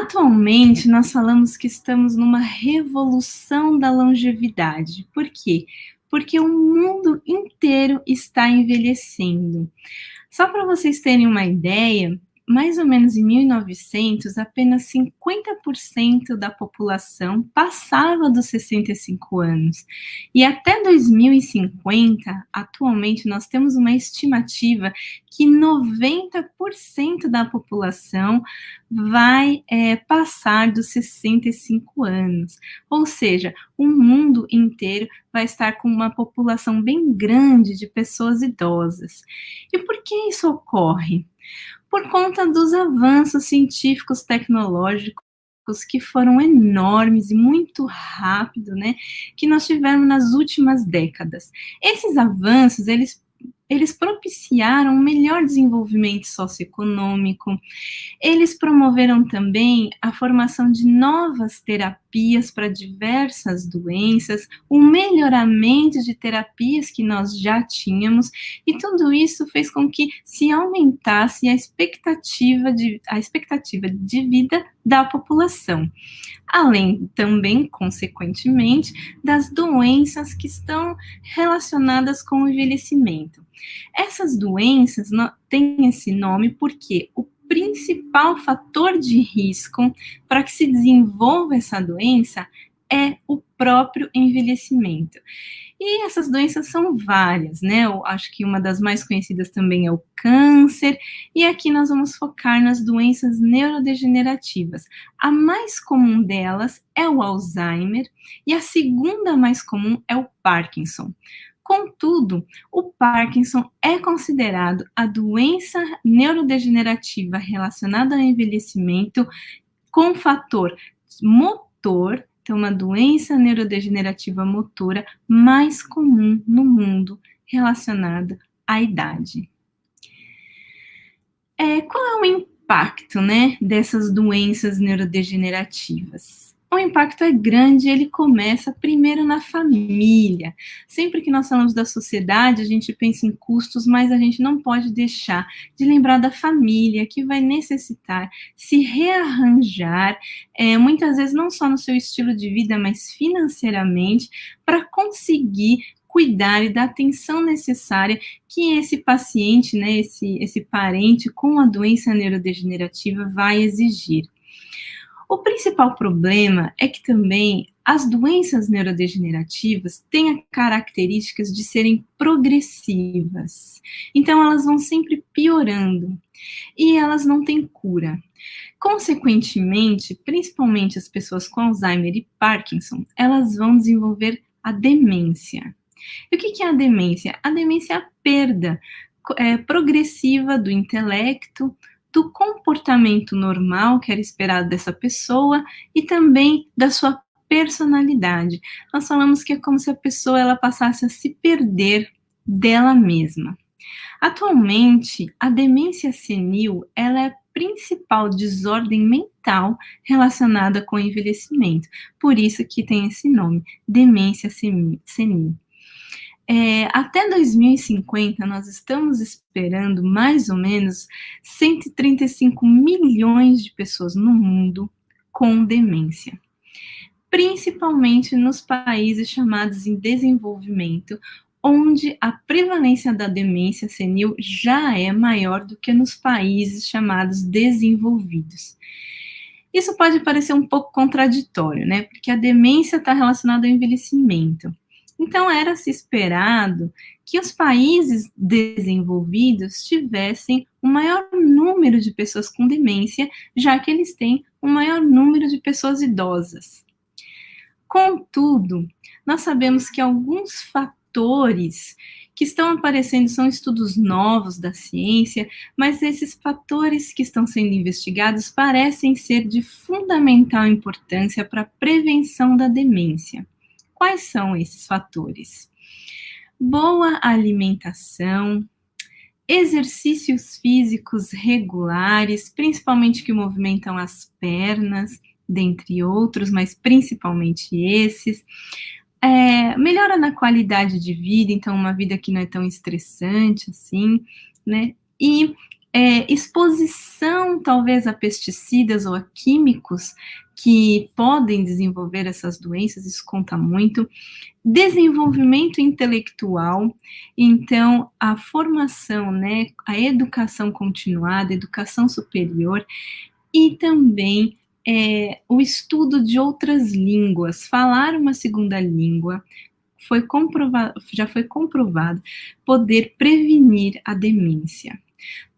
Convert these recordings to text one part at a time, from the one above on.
Atualmente, nós falamos que estamos numa revolução da longevidade. Por quê? Porque o mundo inteiro está envelhecendo. Só para vocês terem uma ideia, mais ou menos em 1900, apenas 50% da população passava dos 65 anos. E até 2050, atualmente, nós temos uma estimativa que 90% da população vai passar dos 65 anos. Ou seja, o mundo inteiro vai estar com uma população bem grande de pessoas idosas. E por que isso ocorre? Por conta dos avanços científicos tecnológicos que foram enormes e muito rápido, né, que nós tivemos nas últimas décadas. Esses avanços, eles propiciaram um melhor desenvolvimento socioeconômico, eles promoveram também a formação de novas terapias para diversas doenças, o melhoramento de terapias que nós já tínhamos, e tudo isso fez com que se aumentasse a expectativa de vida da população. Além também, consequentemente, das doenças que estão relacionadas com o envelhecimento. Essas doenças têm esse nome porque o principal fator de risco para que se desenvolva essa doença é o próprio envelhecimento. E essas doenças são várias, né? Eu acho que uma das mais conhecidas também é o câncer, e aqui nós vamos focar nas doenças neurodegenerativas. A mais comum delas é o Alzheimer, e a segunda mais comum é o Parkinson. Contudo, o Parkinson é considerado a doença neurodegenerativa relacionada ao envelhecimento com fator motor, então uma doença neurodegenerativa motora mais comum no mundo relacionada à idade. Qual é o impacto, né, dessas doenças neurodegenerativas? O impacto é grande, ele começa primeiro na família. Sempre que nós falamos da sociedade, a gente pensa em custos, mas a gente não pode deixar de lembrar da família, que vai necessitar se rearranjar, muitas vezes não só no seu estilo de vida, mas financeiramente, para conseguir cuidar e dar atenção necessária que esse paciente, né, esse parente com a doença neurodegenerativa vai exigir. O principal problema é que também as doenças neurodegenerativas têm características de serem progressivas. Então, elas vão sempre piorando e elas não têm cura. Consequentemente, principalmente as pessoas com Alzheimer e Parkinson, elas vão desenvolver a demência. E o que é a demência? A demência é a perda progressiva do intelecto, do comportamento normal que era esperado dessa pessoa e também da sua personalidade. Nós falamos que é como se a pessoa ela passasse a se perder dela mesma. Atualmente, a demência senil ela é a principal desordem mental relacionada com o envelhecimento. Por isso que tem esse nome, demência senil. Até 2050, nós estamos esperando mais ou menos 135 milhões de pessoas no mundo com demência, principalmente nos países chamados em desenvolvimento, onde a prevalência da demência senil já é maior do que nos países chamados desenvolvidos. Isso pode parecer um pouco contraditório, né? Porque a demência está relacionada ao envelhecimento. Então, era-se esperado que os países desenvolvidos tivessem um maior número de pessoas com demência, já que eles têm um maior número de pessoas idosas. Contudo, nós sabemos que alguns fatores que estão aparecendo são estudos novos da ciência, mas esses fatores que estão sendo investigados parecem ser de fundamental importância para a prevenção da demência. Quais são esses fatores? Boa alimentação, exercícios físicos regulares, principalmente que movimentam as pernas, dentre outros, mas principalmente esses. Melhora na qualidade de vida, então uma vida que não é tão estressante assim, né? E exposição talvez a pesticidas ou a químicos que podem desenvolver essas doenças, isso conta muito. Desenvolvimento intelectual, então a formação, né, a educação continuada, educação superior e também o estudo de outras línguas, falar uma segunda língua, já foi comprovado poder prevenir a demência.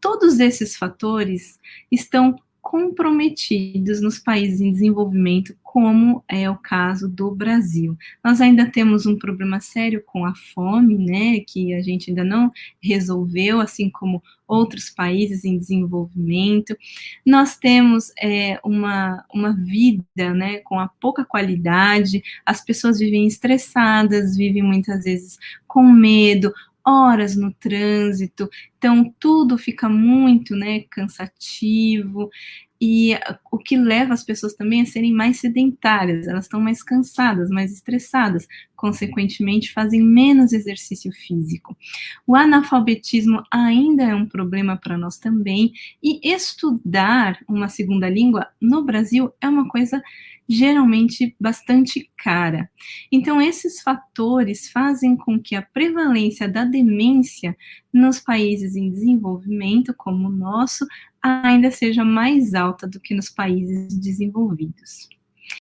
Todos esses fatores estão comprometidos nos países em desenvolvimento, como é o caso do Brasil. Nós ainda temos um problema sério com a fome, né, que a gente ainda não resolveu, assim como outros países em desenvolvimento. Nós temos uma vida, né, com a pouca qualidade, as pessoas vivem estressadas, vivem muitas vezes com medo, horas no trânsito, então tudo fica muito, né, cansativo, e o que leva as pessoas também a serem mais sedentárias, elas estão mais cansadas, mais estressadas, consequentemente fazem menos exercício físico. O analfabetismo ainda é um problema para nós também, e estudar uma segunda língua no Brasil é uma coisa geralmente bastante cara. Então, esses fatores fazem com que a prevalência da demência nos países em desenvolvimento, como o nosso, ainda seja mais alta do que nos países desenvolvidos.